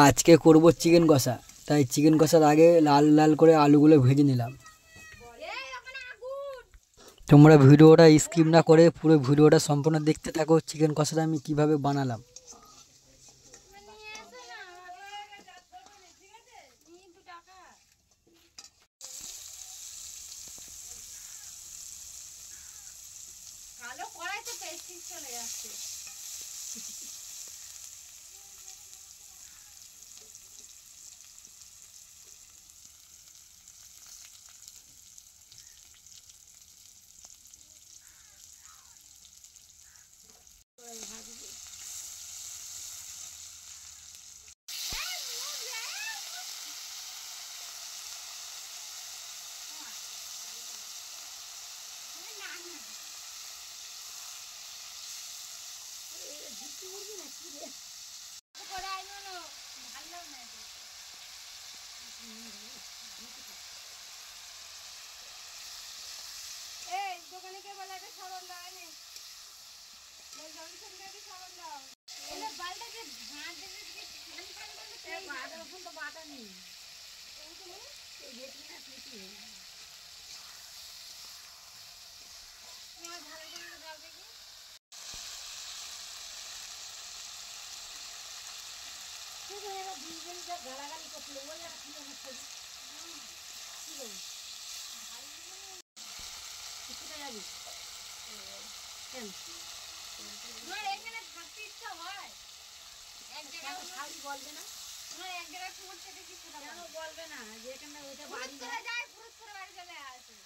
আজকে করব চিকেন কষা, তাই চিকেন কষার আগে লাল লাল করে আলুগুলো ভেজে নিলাম। তোমরা ভিডিওটা স্কিপ না করে পুরো ভিডিওটা সম্পূর্ণ দেখতে থাকো, চিকেন কষাটা আমি কিভাবে বানালাম। দোকানে কে বলে একটা সাবান দাও নে জলদি সঙ্গে সাবান দাও এলে বালটা যে ভাত দেবে যে পানি পানি করতে এই ভাত রসুন তো বাটা নেই এই তো এই দেখি না কি আমার ভালো করে দাও দেখি শুধু এরা দুইজন যা গালাগালি করছিল বলে আর কি আমি করি কি বলি কিছুটা যাবি কেন তোমার এখানে থাকতে ইচ্ছা হয় এক জায়গায় খালি বলবে না তোমার এক জায়গায় ফুট থেকে কিছু না কেন বলবে না যে এখানে ওইটা বাড়ি চলে যায় ফুট করে বাড়ি চলে আসে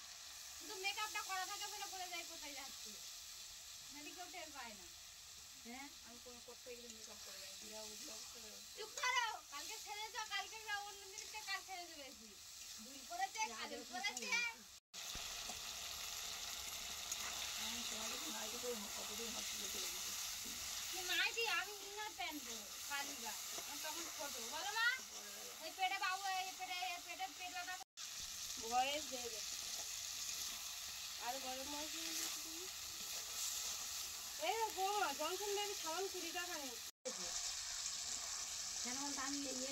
শুধু মেকআপটা করা থাকে বলে বলে যায় কোথায় যাচ্ছে নালি কেউ টের পায় না হ্যাঁ আমি কোন করতে গেলে মেকআপ করে যাই বিরা ব্লগ করে চুপ করো কালকে ছেড়ে যাও কালকে যাও অন্য দিনতে কাল ছেড়ে দেবে বেশি দুই করেছে কাল করেছে নাইটি আমি ইনার প্যান্ট কালিবা তখন ছোট বলো না এই পেটে বাবু এই পেটে পেটটা বয়স দেবে আর গরম মশলা এই গোমা জনসন বেবি সাবান 20 টাকা নেই কেন দাম নিয়ে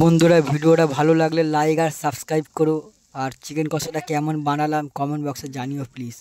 বন্ধুরা ভিডিওটা ভালো লাগলে লাইক আর সাবস্ক্রাইব করো, আর চিকেন কষাটা কেমন বানালাম কমেন্ট বক্সে জানিও প্লিজ।